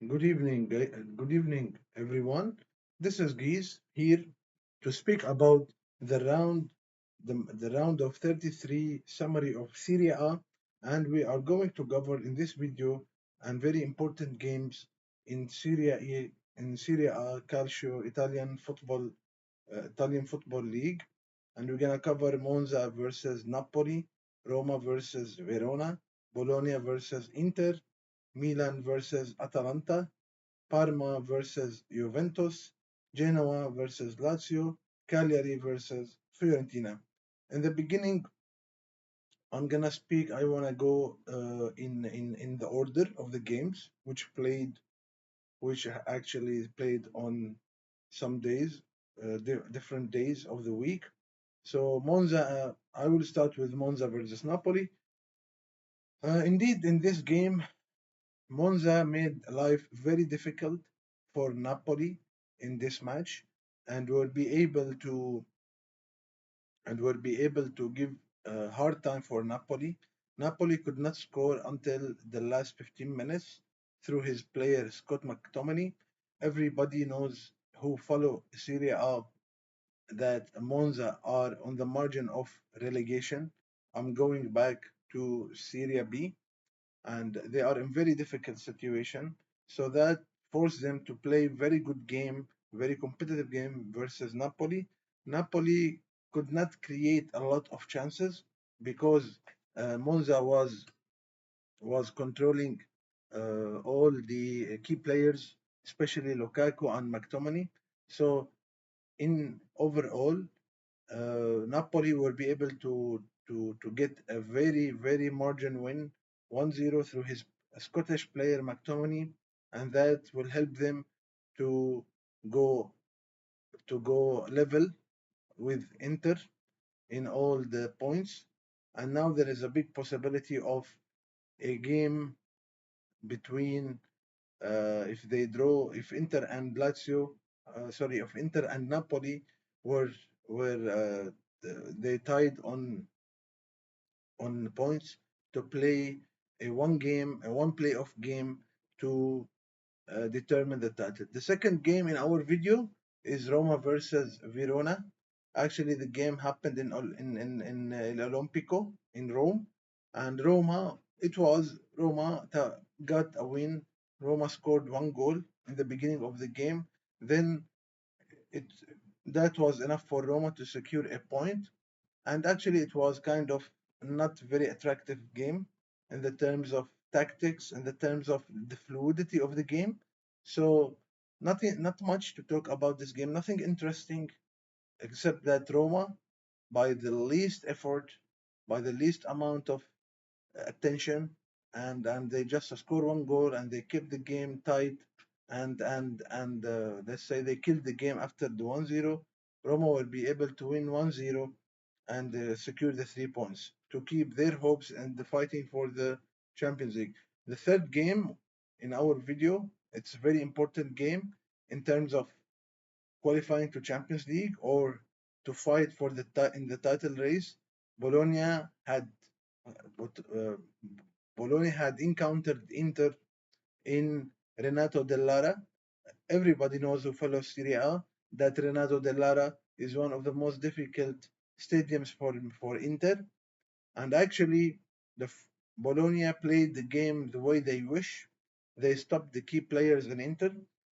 Good evening, everyone. This is Giz here to speak about the round of 33 summary of Serie A, and we are going to cover in this video and very important games in Serie A Calcio Italian football league, and we're gonna cover Monza versus Napoli, Roma versus Verona, Bologna versus Inter, Milan versus Atalanta, Parma versus Juventus, Genoa versus Lazio, Cagliari versus Fiorentina. In the beginning, I'm gonna speak. I wanna go in the order of the games which actually played on some days, different days of the week. So Monza, I will start with Monza versus Napoli. Indeed, in this game, Monza made life very difficult for Napoli in this match and will be able to give a hard time for Napoli. Napoli could not score until the last 15 minutes through his player Scott McTominay. Everybody knows who follow Serie A that Monza are on the margin of relegation. I'm going back to Serie B and they are in very difficult situation. So that forced them to play very good game, very competitive game versus Napoli. Napoli could not create a lot of chances because Monza was controlling all the key players, especially Lukaku and McTominay. So in overall, Napoli will be able to get a very margin win 1-0 through his Scottish player McTominay, and that will help them to go go level with Inter in all the points. And now there is a big possibility of a game between if Inter and if Inter and Napoli were were they tied on points to play a one playoff game to determine the title. The second game in our video is Roma versus Verona. Actually, the game happened in El Olimpico in Rome, and Roma got a win. Roma scored one goal in the beginning of the game. Then it that was enough for Roma to secure a point, and actually it was kind of not very attractive game in the terms of tactics, in the terms of the fluidity of the game. So not much to talk about this game, nothing interesting except that Roma, by the least effort, by the least amount of attention, and they just score one goal and they keep the game tight, and let's say they killed the game after the 1-0. Roma will be able to win 1-0 and secure the 3 points to keep their hopes and the fighting for the Champions League. The third game in our video, it's a very important game in terms of qualifying to Champions League or to fight for in the title race. Bologna had uh, Bologna had encountered Inter in Renato Dell'Ara. Everybody knows who follows Serie A that Renato Dell'Ara is one of the most difficult stadiums for Inter. And actually, Bologna played the game the way they wish. They stopped the key players in Inter,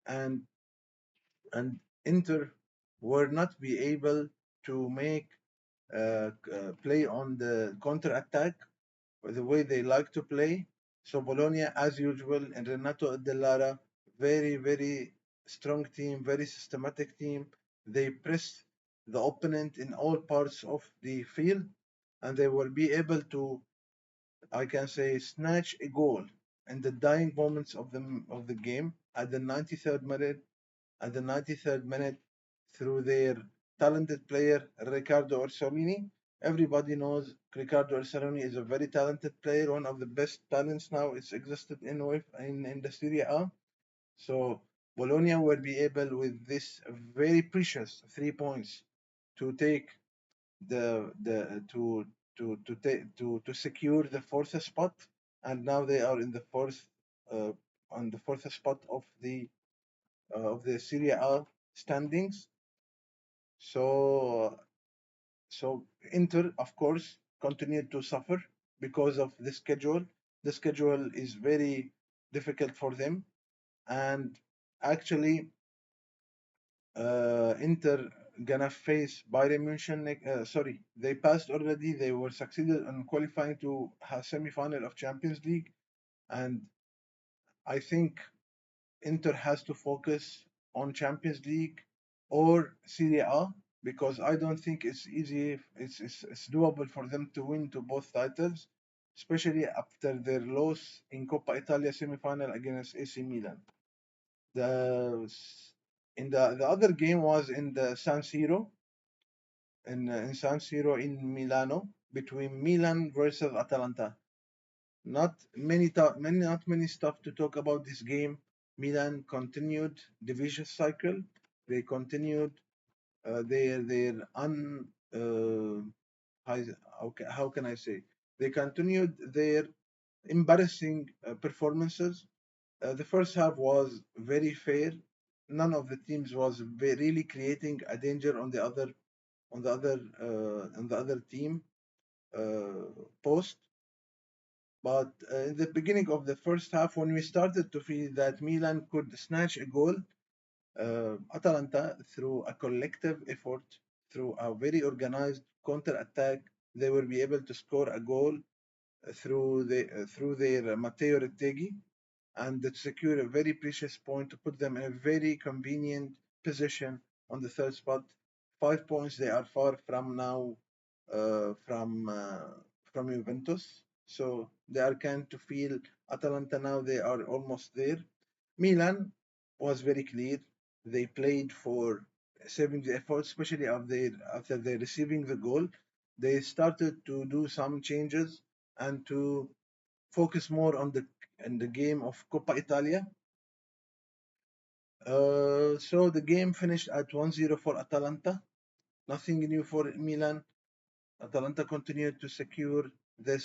and and Inter were not be able to make play on the counter attack the way they like to play. So Bologna, as usual, and Renato Dellara, very strong team, very systematic team. They press the opponent in all parts of the field, and they will be able to, I can say, snatch a goal in the dying moments of the game at the 93rd minute. At the 93rd minute, through their talented player Riccardo Orsolini. Everybody knows Riccardo Orsolini is a very talented player, one of the best talents now it's existed in the Serie A. So Bologna will be able with this very precious 3 points to take the to take to secure the fourth spot, and now they are in the fourth uh, on the fourth spot of the Serie A standings. So so Inter, of course, continued to suffer because of the schedule. The schedule is very difficult for them, and actually, Inter gonna face Bayern Munich. Sorry, they passed already. They were succeeded in qualifying to a semi-final of Champions League, and I think Inter has to focus on Champions League or Serie A because I don't think it's easy. It's doable for them to win to both titles, especially after their loss in Coppa Italia semi-final against AC Milan. The the other game was in the San Siro in San Siro in Milano between Milan versus Atalanta. Not many stuff to talk about this game. Milan continued the vicious cycle. They continued their un how, how can I say? They continued their embarrassing performances. The first half was very fair. None of the teams was really creating a danger on the other team uh, post. But in the beginning of the first half, when we started to feel that Milan could snatch a goal, Atalanta, through a collective effort, through a very organized counter attack, they will be able to score a goal through their Matteo Retegui and that secure a very precious point to put them in a very convenient position on the third spot. 5 points they are far from now uh, from uh, from Juventus, so they are kind to feel Atalanta now. They are almost there. Milan was very clear. They played for saving the effort, especially after they receiving the goal. They started to do some changes and to focus more on the game of Coppa Italia. So the game finished at 1-0 for Atalanta. Nothing new for Milan. Atalanta continued to secure the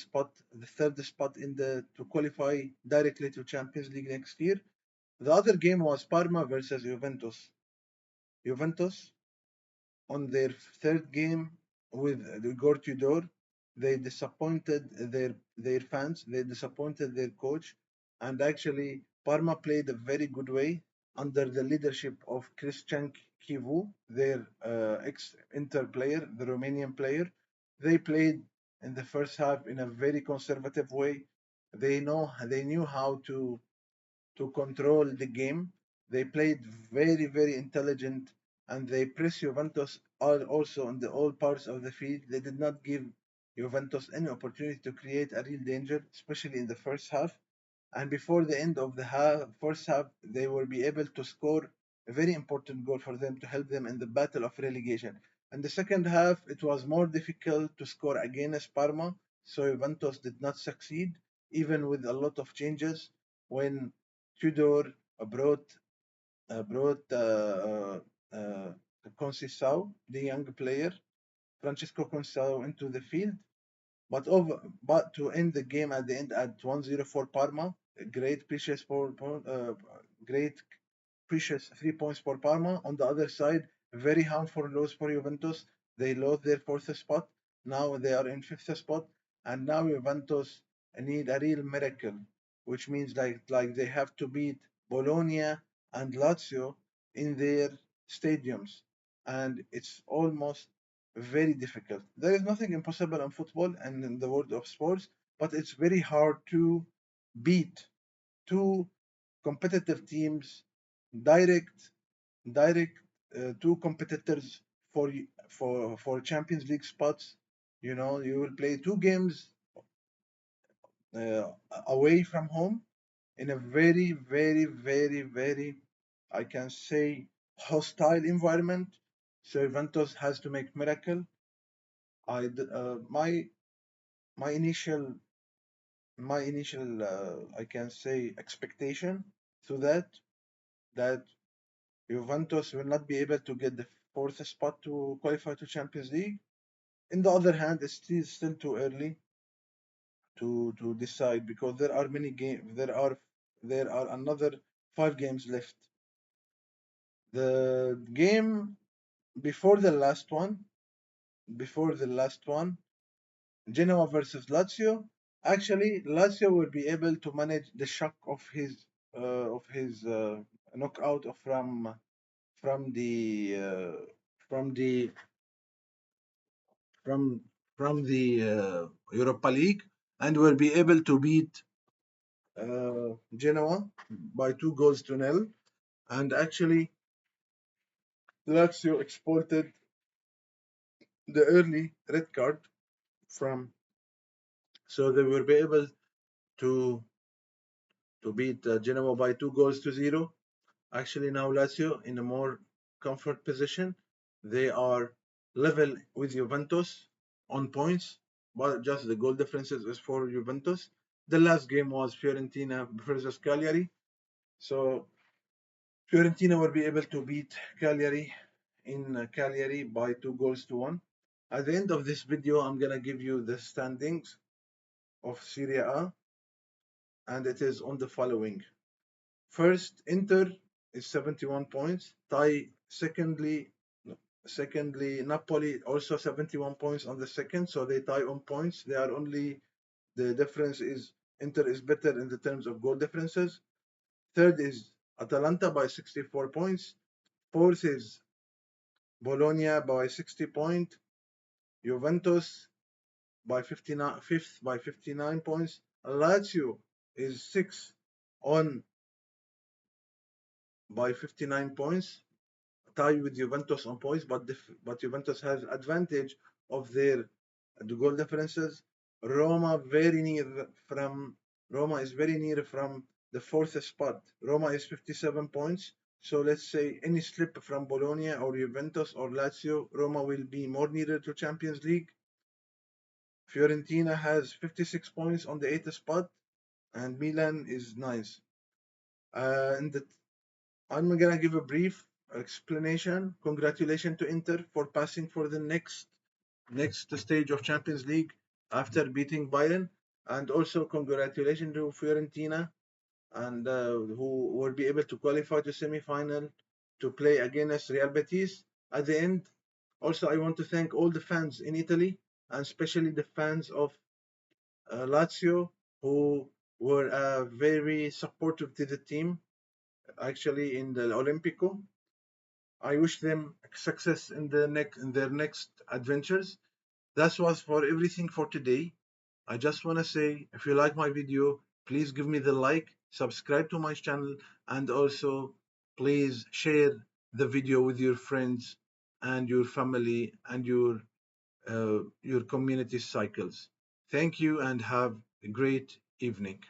third spot in the to qualify directly to Champions League next year. The other game was Parma versus Juventus. Juventus on their third game with Igor Tudor, they disappointed their fans, they disappointed their coach, and actually Parma played a very good way under the leadership of Christian Chivu, their ex-Inter player, the Romanian player. They played in the first half in a very conservative way. They knew how to control the game. They played very, very intelligent and they pressed Juventus also on all parts of the field. They did not give Juventus any opportunity to create a real danger, especially in the first half. And before the end of the first half, they will be able to score a very important goal for them to help them in the battle of relegation. And the second half, it was more difficult to score against Parma, so Juventus did not succeed, even with a lot of changes. When Tudor brought Conceição, the young player, Francesco Conceição, into the field, but to end the game at the end at 1-0 for Parma, great precious great precious 3 points for Parma. On the other side, very harmful loss for Juventus. They lost their fourth spot. Now they are in fifth spot, and now Juventus need a real miracle, which means like they have to beat Bologna and Lazio in their stadiums, and it's almost very difficult. There is nothing impossible in football and in the world of sports, but it's very hard to beat two competitive teams, direct direct two competitors for Champions League spots. You know, you will play two games uh, away from home in a very, very, very, very, I can say, hostile environment. So Juventus has to make miracle. My initial I can say expectation to that Juventus will not be able to get the fourth spot to qualify to Champions League. In the other hand, it's still too early to decide because there are many games. There are there are another 5 games left. The game before the last one, before the last one, Genoa versus Lazio. Actually, Lazio will be able to manage the shock of his knockout from the from the from from the Europa League, and will be able to beat Genoa by 2 goals to nil. And actually, Lazio exported the early red card from, so they will be able to beat Genoa by 2 goals to 0. Actually, now Lazio in a more comfort position. They are level with Juventus on points, but just the goal differences is for Juventus. The last game was Fiorentina versus Cagliari. So Fiorentina will be able to beat Cagliari in Cagliari by 2 goals to 1. At the end of this video, I'm gonna give you the standings of Serie A, and it is on the following. First, Inter is 71 points. Secondly, Napoli also 71 points on the second, so they tie on points. They are only, the difference is Inter is better in the terms of goal differences. Third is Atalanta by 64 points. Fourth is Bologna by 60 points. Juventus by 59, fifth by 59 points. Lazio is sixth on by 59 points, tied with Juventus on points, but Juventus has advantage of their the goal differences. Roma is very near from the fourth spot. Roma is 57 points. So let's say any slip from Bologna or Juventus or Lazio, Roma will be more nearer to Champions League. Fiorentina has 56 points on the eighth spot, and Milan is ninth. And I'm gonna give a brief explanation. Congratulations to Inter for passing for the next stage of Champions League after beating Bayern, and also congratulations to Fiorentina, and who will be able to qualify to semi-final to play against Real Betis at the end. Also, I want to thank all the fans in Italy, and especially the fans of Lazio, who were very supportive to the team actually in the Olimpico. I wish them success in their next adventures. That was for everything for today. I just want to say, if you like my video, please give me the like, subscribe to my channel, and also please share the video with your friends and your family and your community cycles. Thank you and have a great evening.